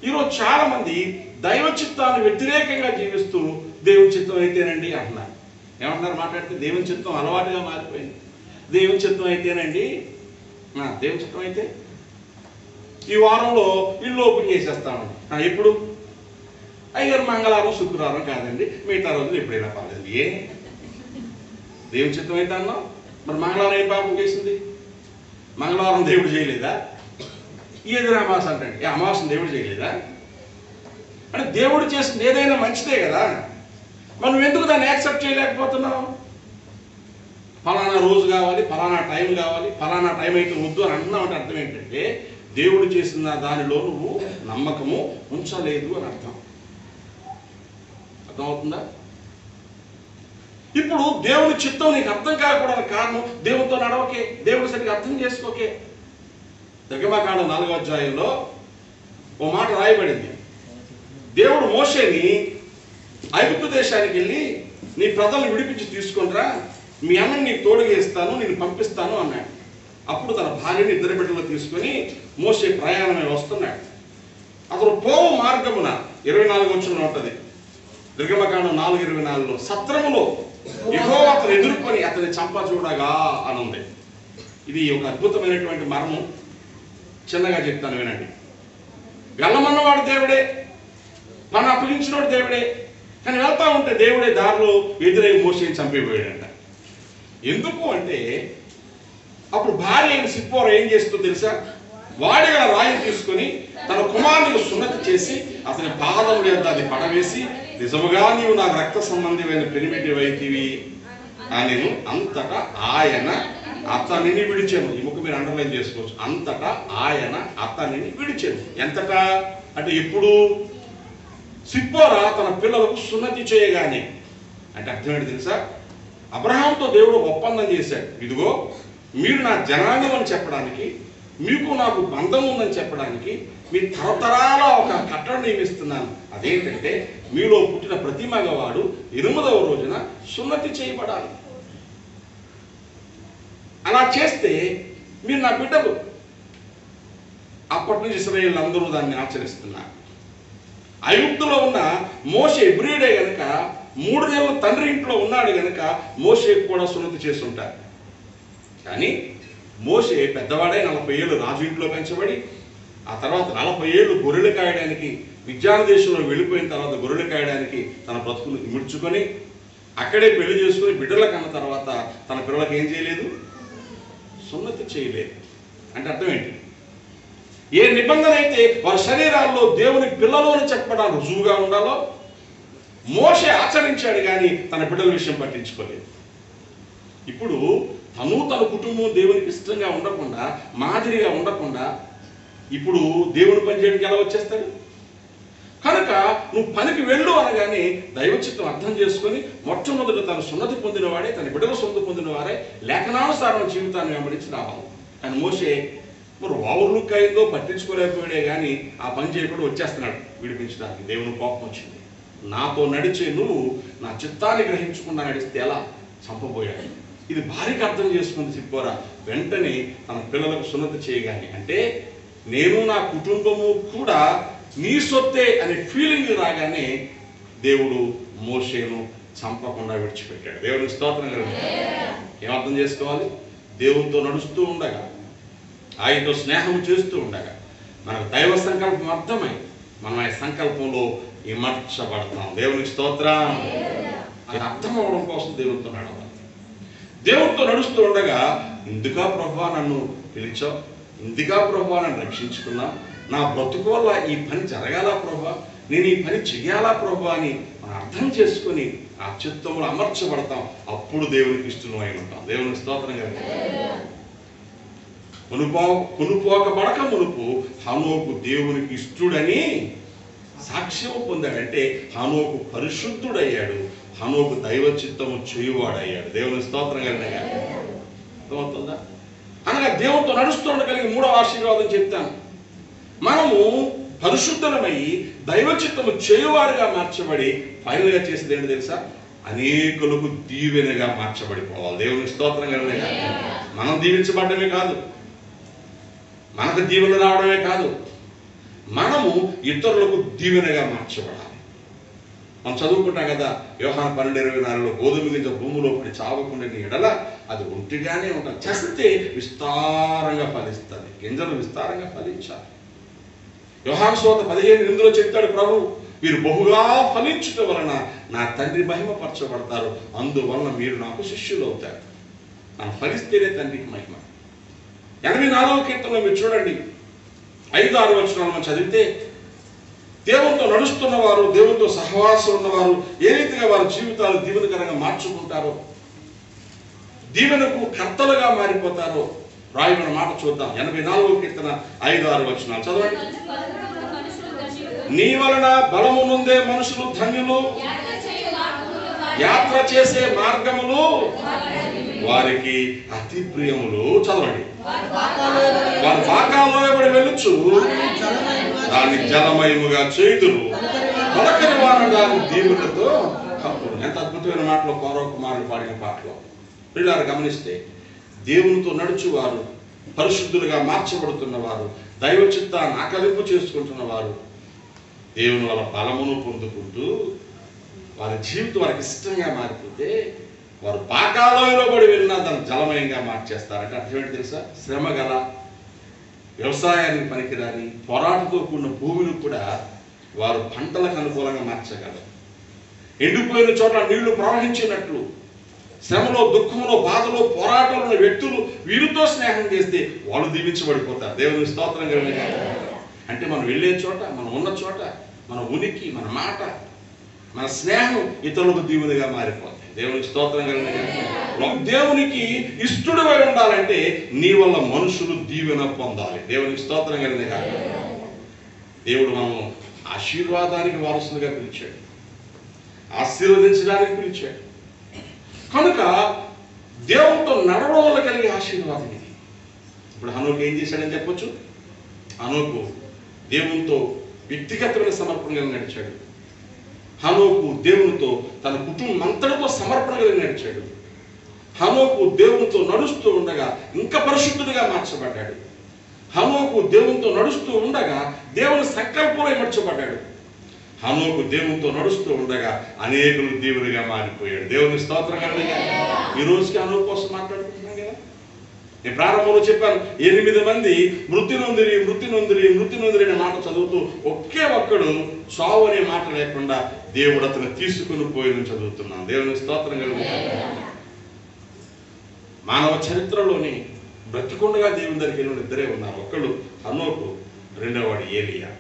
ఈరోజు చాలా మంది దైవ చిత్తాన్ని వ్యతిరేకంగా జీవిస్తూ దేవుని చిత్తం అయితేనండి అంటున్నారు. ఏమంటున్నారు మాట్లాడితే? దేవుని చిత్తం అలవాటుగా మారిపోయింది. దేవుని చిత్తం అయితేనండి, దేవుని చిత్తం అయితే ఈ వారంలో ఇల్లు ఓపెన్ చేసేస్తామండి. ఎప్పుడు? అయ్యారు మంగళవారం శుక్రవారం కాదండి, మిగతా రోజులు ఎప్పుడైనా పర్లేదు. ఏ దేవుని చిత్తం అయితే అన్నాం. మరి మంగళవారం ఏం పాపం చేసింది? మంగళవారం దేవుడు చేయలేదా? ఏది అమావాస అంటే అమావాసం దేవుడు చేయలేదా? అంటే దేవుడు చేసింది ఏదైనా మంచిదే కదా, మనం ఎందుకు దాన్ని యాక్సెప్ట్ చేయలేకపోతున్నాం? ఫలానా రోజు కావాలి, ఫలానా టైం కావాలి, ఫలానా టైం అయితే వద్దు అని అంటున్నావు అంటే అర్థం ఏంటంటే దేవుడు చేసిన దానిలో నువ్వు నమ్మకము ఉంచలేదు అని అర్థం. అర్థమవుతుందా? ఇప్పుడు దేవుని చిత్తం నీకు అర్థం కాకపోవడానికి కారణం దేవునితో నడవకే, దేవుడు సరిగ్గా అర్థం చేసుకోకే. నిర్గమకాండం 4వ అధ్యాయంలో ఓ మాట రాయబడింది. దేవుడు మోషేని ఐగుప్తు దేశానికి వెళ్ళి నీ ప్రజలను విడిపించి తీసుకొనిరా, మీ అన్నని నీకు తోడుగా ఇస్తాను, నేను పంపిస్తాను అన్నాడు. అప్పుడు తన భార్యని 2 బిడ్డలు తీసుకొని మోషే ప్రయాణమై వస్తున్నాడు. అతను పోవు మార్గమున 24వ వచనంలో ఉంటుంది. నిర్గమకాండం 4:24లో సత్రములో యెహోవా అతను ఎదుర్కొని అతని చంప చూడగా అని ఉంది. ఇది ఒక అద్భుతమైనటువంటి మర్మం. చిన్నగా చెప్తాను వినండి. వెళ్ళమన్నవాడు దేవుడే, పని అప్పగించినవాడు దేవుడే, కానీ వెళ్తా ఉంటే దేవుడే దారిలో ఎదురై మోషేని చంపిపోయాడంట. ఎందుకు అంటే అప్పుడు భార్య అయిన సిప్పోరా ఏం చేస్తుందో తెలుసా? వాడిగా రాయిని తీసుకొని తన కుమారునికి సున్నతి చేసి అతని పాదం మీద అది పడవేసి, నిజముగా నీవు నాకు రక్త సంబంధమైన పెనిమిటి వైతివి అని అంతటా ఆయన అతనిని విడిచాను. ఈ ముఖ్య మీరు అండర్లైన్ చేసుకోవచ్చు. అంతటా ఆయన అతనిని విడిచాను. ఎంతటా అంటే ఎప్పుడు? సిప్పోరా తన పిల్లలకు సున్నతి చేయగానే. అంటే అర్థం ఏంటి తెలుసా? అబ్రహాంతో దేవుడు ఒప్పందం చేశాడు. ఇదిగో మీరు నా జనాంగం అని చెప్పడానికి, మీకు నాకు బంధం ఉందని చెప్పడానికి మీ తరతరాల ఒక కట్టడ నియమిస్తున్నాను. అదేంటంటే మీలో పుట్టిన ప్రతి మగవాడు 8వ రోజున సున్నతి చేయబడాలి. అలా చేస్తే మీరు నా బిడ్డలు. అప్పటి నుంచి ఇశ్రాయేలు అందరూ దాన్ని ఆచరిస్తున్నారు. ఐగుప్తులో ఉన్న మోషే హెబ్రీయుడే గనుక 3 నెలలు తండ్రి ఇంట్లో ఉన్నాడు గనుక మోషే కూడా సున్నతి చేస్తుంటారు. కానీ మోషే పెద్దవాడై 40 ఏళ్ళు రాజు ఇంట్లో పెంచబడి, ఆ తర్వాత 40 ఏళ్ళు గొర్రెలు కాయడానికి విజ్ఞాన దేశంలో వెళ్ళిపోయిన తర్వాత గొర్రెలు కాయడానికి తన బ్రతుకును ఇముడ్చుకొని అక్కడే పెళ్లి చేసుకుని బిడ్డల కన్న తర్వాత తన పిల్లలకు ఏం చేయలేదు? సున్నతి చేయలేదు. అంటే అర్థం ఏంటి? ఏ నిబంధన అయితే వారి శరీరాల్లో దేవుని పిల్లలు అని చెప్పడానికి రుజువుగా ఉండాలో మోషే ఆచరించాడు, కానీ తన బిడ్డల విషయం పట్టించుకోలేదు. ఇప్పుడు తన కుటుంబం దేవునికి ఇష్టంగా ఉండకుండా, మాదిరిగా ఉండకుండా ఇప్పుడు దేవుడు పని చేయడానికి ఎలా వచ్చేస్తాడు? కనుక నువ్వు పనికి వెళ్ళు అనగానే దైవచిత్తం అర్థం చేసుకొని మొట్టమొదట తను సున్నతి పొందినవాడే, తన బిడ్డలు సొంత పొందినవారే లేఖనానుసారం జీవితాన్ని వెంబడించి రావాలి. కానీ మోషే మరి ఓవర్లుక్ అయిందో పట్టించుకోలేకపోయాడే కానీ ఆ పని చేయకుండా వచ్చేస్తున్నాడు విడిపించడానికి. దేవుని కోపం వచ్చింది. నాతో నడిచే నువ్వు నా చిత్తాన్ని గ్రహించకుండా నడిస్తే ఎలా చంపబోయాడు. ఇది భార్యకి అర్థం చేసుకుని సిప్పోరా వెంటనే తన పిల్లలకు సున్నతి చేయగానే, అంటే నేను నా కుటుంబము కూడా నీ సొత్తే అనే ఫీలింగ్ రాగానే దేవుడు మోషేను చంపకుండా విడిచిపెట్టాడు. దేవునికి స్తోత్రం కలుగుతుంది. ఏమర్థం చేసుకోవాలి? దేవునితో నడుస్తూ ఉండగా, ఆయనతో స్నేహం చేస్తూ ఉండగా మనకు దైవ సంకల్పం అర్థమై మనం ఆ సంకల్పంలో ఇమర్చబడతాం. దేవునికి స్తోత్రం. అది అర్థం అవడం కోసం దేవునితో నడవాలి. దేవునితో నడుస్తూ ఉండగా, ఇందుకా ప్రభువా నన్ను పిలిచావు, ఇందుకా ప్రభువా నన్ను రక్షించుకున్నా, నా బ్రతుకు వల్ల ఈ పని జరగాల ప్రభువా, నేను ఈ పని చెయ్యాలా ప్రభువా అని మనం అర్థం చేసుకుని ఆ చిత్తంలో అమర్చబడతాం. అప్పుడు దేవునికి ఇష్టమై ఉంటాం. దేవునికి స్తోత్రం కలుగుతుంది. కొనుపోకబడక మునుపు హనోకు దేవునికి ఇష్టడని సాక్ష్యం పొందాడంటే హనోకు పరిశుద్ధుడయ్యాడు, హనోకు దైవ చిత్తము చేయువాడయ్యాడు. దేవుని స్తోత్రం కలిగినగా అర్థమవుతుందా? అనగా దేవునితో నడుస్తూ ఉండగలిగిన మూడవ ఆశీర్వాదం చెప్తాను. మనము పరిశుద్ధమై దైవ చిత్తము చేయువారుగా మార్చబడి ఫైనల్గా చేసేది ఏంటి తెలుసా? అనేకులకు దీవెనగా మార్చబడిపోవాలి. దేవుని స్తోత్రం కలిగినగా మనం దీవించబడమే కాదు, మనకు దీవెన రావడమే కాదు, మనము ఇతరులకు దీవెనగా మార్చబడాలి. మనం చదువుకుంటాం కదా, యోహాను 12:24 గోధుమ గింజ భూమిలో పడి చావకుండా ఎడల అది ఒంటిగానే ఉంటుంది, చేస్తే విస్తారంగా ఫలిస్తుంది. గింజలు విస్తారంగా ఫలించాలి. యోహాను సువార్త 15:8 చెప్తాడు ప్రభు, వీరు బహుగా ఫలించుట వలన నా తండ్రి మహిమపరచబడతారు, అందువలన మీరు నాకు శిష్యులు అవుతారు. మనం ఫలిస్తేనే తండ్రికి మహిమ. 84వ కీర్తనలో మీరు చూడండి, 5-6 వచనాలు మనం చదివితే, దేవునితో నడుస్తున్న వారు, దేవునితో సహవాసం ఉన్నవారు ఏ రీతిగా వారి జీవితాలు దీవెనకరంగా మార్చుకుంటారో, దీవెనకు కర్తలుగా మారిపోతారో రాయబడిన మాట చూద్దాం. 84వ కీర్తన 5-6 వచనాలు చదవండి. నీ వలన బలము నుండే మనుషులు ధన్యులు, యాత్ర చేసే మార్గములు వారికి అతి ప్రియములు. చదవండి. వారు పాకాల్లోయబడి వెళ్ళుచు దాన్ని జలమయముగా చేయుదురు, మొలకని వారు దాని దీవులతో కప్పురు. ఎంత అద్భుతమైన మాటలో పౌరవ కుమారులు పాడిన పాటలో పిల్లలు గమనిస్తే, దేవునితో నడుచువారు, పరిశుద్ధులుగా మార్చబడుతున్నవారు, దైవ చిత్తాన్ని ఆకలింపు చేసుకుంటున్నవారు దేవుని వల్ల బలమును పొందుకుంటూ వారి జీవితం వారికి ఇష్టంగా మారిపోతే, వారు పాకాలోయలో పడి వెళ్ళినా దాన్ని జలమయంగా మార్చేస్తారంటే అర్థం ఏంటి తెలుసా? శ్రమ గల, వ్యవసాయానికి పనికిరాని, పోరాటంతో కూడిన భూమిని కూడా వారు పంటలకు అనుకూలంగా మార్చగలరు. ఎండిపోయిన చోట నీళ్లు ప్రవహించినట్లు శ్రమలో, దుఃఖంలో, బాధలో, పోరాటంలో ఉన్న వ్యక్తులు వీరితో స్నేహం చేస్తే వాళ్ళు దీవించబడిపోతారు. దేవుని స్తోత్రం కలిగిన అంటే మనం వెళ్ళే చోట, మనం ఉన్న చోట, మన ఉనికి, మన మాట, మన స్నేహం ఇతరులకు దీవునిగా మారిపోతాయి. దేవునికి స్తోత్రం కలిగిన దేవునికి ఇష్టడువై ఉండాలంటే నీ వల్ల మనుషులు దీవెన పొందాలి. దేవునికి స్తోత్రం కలిగిన దేవుడు మనం ఆశీర్వాదానికి వారసులుగా పిలిచాడు, ఆశీర్వదించడానికి పిలిచాడు. కనుక దేవునితో నడవడం వల్ల కలిగే ఆశీర్వాదం ఇది. ఇప్పుడు హనోకు ఏం చేశాడని చెప్పొచ్చు? హనోకు దేవునితో వ్యక్తిగతమైన సమర్పణగా నడిచాడు. హనోకు దేవునితో తన కుటుంబం అంతటితో సమర్పణగా నడిచాడు. హనోకు దేవునితో నడుస్తూ ఉండగా ఇంకా పరిశుద్ధుడిగా మార్చబడ్డాడు. హనోకు దేవునితో నడుస్తూ ఉండగా దేవుని సంకల్పంలో మార్చబడ్డాడు. హనోకు దేవునితో నడుస్తూ ఉండగా అనేకులు దేవునిగా మారిపోయాడు. దేవుని స్తోత్రం కలిగిన ఈ రోజుకి హనోకు కోసం మాట్లాడుకుంటున్నాం కదా. నేను ప్రారంభంలో చెప్పాను, 8 మంది మృతి నొందిరి అనే మాట చదువుతూ ఒకే ఒక్కడు చావు అనే మాట లేకుండా దేవుడు అతను తీసుకుని పోయిన చదువుతున్నాను. దేవుని స్తోత్రం కలిగిన మానవ చరిత్రలోని బ్రతికుండగా దేవుని దగ్గరికి వెళ్ళిన ఇద్దరే ఉన్నారు. ఒకళ్ళు హనోకు, రెండోవాడు ఏలియా.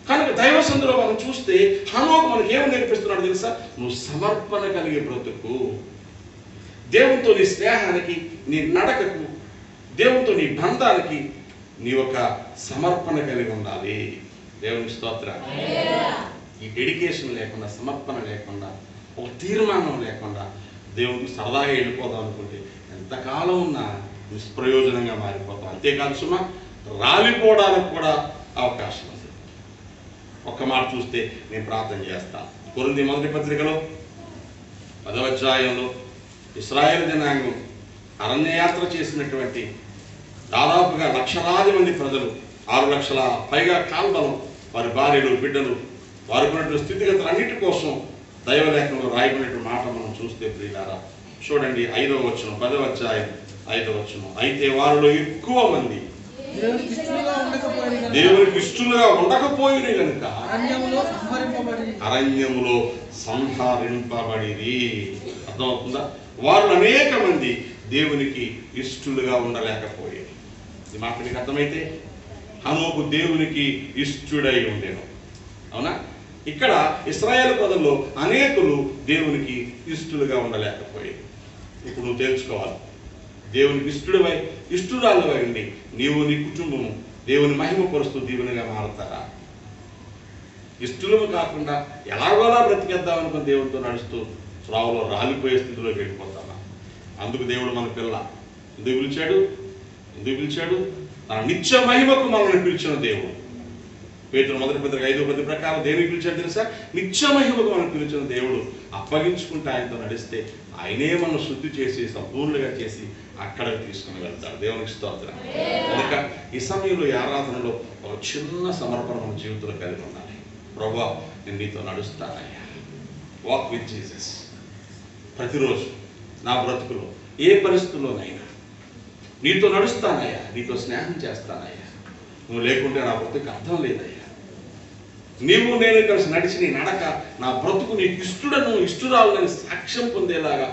కనుక దైవసందులో మనం చూస్తే హనోకు మనకి ఏమి నేర్పిస్తున్నాడు తెలుసా? నువ్వు సమర్పణ కలిగే బ్రతుకు, దేవునితో నీ స్నేహానికి, నీ నడకకు, దేవునితో నీ బంధానికి నీ ఒక సమర్పణ కలిగి ఉండాలి. దేవుని స్తోత్రం. ఈ డెడికేషన్ లేకుండా, సమర్పణ లేకుండా, ఒక తీర్మానం లేకుండా దేవునికి సరదాగా వెళ్ళిపోదాం అనుకుంటే ఎంతకాలం ఉన్నా నిష్ప్రయోజనంగా మారిపోతాం. అంతేకాదు సుమా, రాలిపోవడానికి కూడా అవకాశం ఉంది. ఒక్క మాట చూస్తే నేను ప్రార్థన చేస్తాను. కొరింథీ మొదటి పత్రికలో 10వ అధ్యాయంలో ఇశ్రాయేలు జనాంగం అరణ్యయాత్ర చేసినటువంటి దాదాపుగా లక్షలాది మంది ప్రజలు, 6 లక్షల పైగా కాల్బలం, వారి భార్యలు, బిడ్డలు, వారికి స్థితిగతులు అన్నిటి కోసం దైవలేఖనంలో రాయబడిన మాట మనం చూస్తే ప్రియులారా, చూడండి 5వ వచనం, 10వ అధ్యాయం 5వ వచనం. అయితే వారిలో ఎక్కువ మంది దేవునికి ఇష్టలుగా ఉండకపోయిన కనుక అరణ్యములో సంహరింపబడిరి. అర్థమవుతుందా? వారు అనేక మంది దేవునికి ఇష్టలుగా ఉండలేకపోయారు. ఈ మాట మీకు అర్థమైతే హనోకు దేవునికి ఇష్టడై ఉండేను. అవునా? ఇక్కడ ఇశ్రాయేలు ప్రజల్లో అనేకులు దేవునికి ఇష్టలుగా ఉండలేకపోయారు. ఇప్పుడు నువ్వు తెలుసుకోవాలి, దేవునికి ఇష్టడువై ఇష్టరాలువై ఉండి నీవు నీ కుటుంబము దేవుని మహిమపరుస్తూ దీవెనగా మారుతారా? ఇష్టలము కాకుండా ఎలాగోలా బ్రతికేద్దాం అనుకుని దేవుడితో నడుస్తూ త్రావులో రాలిపోయే స్థితిలోకి వెళ్ళిపోతామా? అందుకు దేవుడు మన పిల్ల ఎందుకు పిలిచాడు? తన నిత్య మహిమకు మనల్ని పిలిచిన దేవుడు. పేతురు మొదటి పత్రిక 5వ పత్రిక ప్రకారం దేనికి పిలిచాడు తెలుసా? నిత్య మహిమకు మనం పిలిచిన దేవుడు. అప్పగించుకుంటే ఆయనతో నడిస్తే ఆయనే మనం శుద్ధి చేసి సంపూర్ణంగా చేసి అక్కడికి తీసుకుని వెళ్తాడు. దేవునికి స్తోత్రం. కనుక ఈ సమయంలో ఈ ఆరాధనలో ఒక చిన్న సమర్పణ మన జీవితంలో కలిగి ఉండాలి. ప్రభువా, నేను నీతో నడుస్తానయ్యా. Walk with Jesus. ప్రతిరోజు నా బ్రతుకులో ఏ పరిస్థితుల్లోనైనా నీతో నడుస్తానయ్యా, నీతో స్నేహం చేస్తానయ్యా. నువ్వు లేకుంటే నా బ్రతుకు అర్థం లేదయ్యా. నీవు నేను కలిసి నడిచి నీ నడక నా బ్రతుకు నీకు ఇష్టడను ఇష్టరాలని సాక్ష్యం పొందేలాగా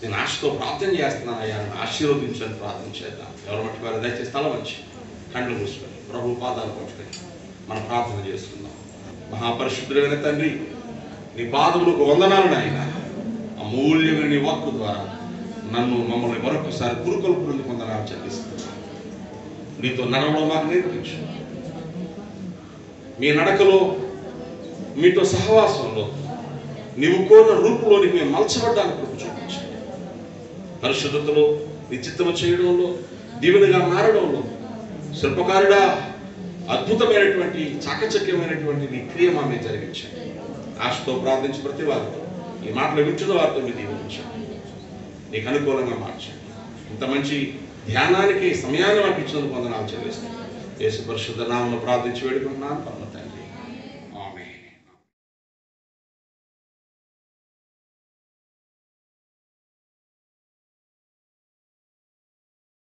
నేను ఆశతో ప్రార్థన చేస్తున్నానయ్యా. నన్ను ఆశీర్వదించని ప్రార్థన చేద్దాం. ఎవరు మట్టి వారు దయచేసి తల వంచి కళ్ళు మూసుకొని ప్రభు పాదాలు పట్టుకొని మనం ప్రార్థన చేసుకుందాం. మహాపరిశుద్ధుడైన తండ్రి, నీ పాదములకు వందనాలు నాయన. అమూల్యమైన నీ వాక్కు ద్వారా మమ్మల్ని మరొకసారి పురుకొల్పునందుకు వందనాలు చెల్లిస్తున్నాను. నీతో నడవడం మాకు నేర్పించు. మీ నడకలో, మీతో సహవాసంలో నీవు కోరిన రూపంలోనికి మేము మలచబడ్డానికి కృప చూపించండి. పరిశుద్ధతలో నిశ్చిత్తము చేయడంలో, దీవెనగా మారడంలో శిల్పకారుడా అద్భుతమైనటువంటి చాకచక్యమైనటువంటి నీ క్రియ మా మీద జరిగించండి. ఆశతో ప్రార్థించి ప్రతి వారితో ఈ మాటలు వింటున్న వారితో మీరు దీవించండి. నీకు అనుకూలంగా మార్చండి. ఇంత మంచి ధ్యానానికి సమయాన్ని మాకు ఇచ్చినందుకు వందనాలు చెల్లిస్తాను. యేసు పరిశుద్ధ నామములో ప్రార్థించి వేడుకుంటున్నాను.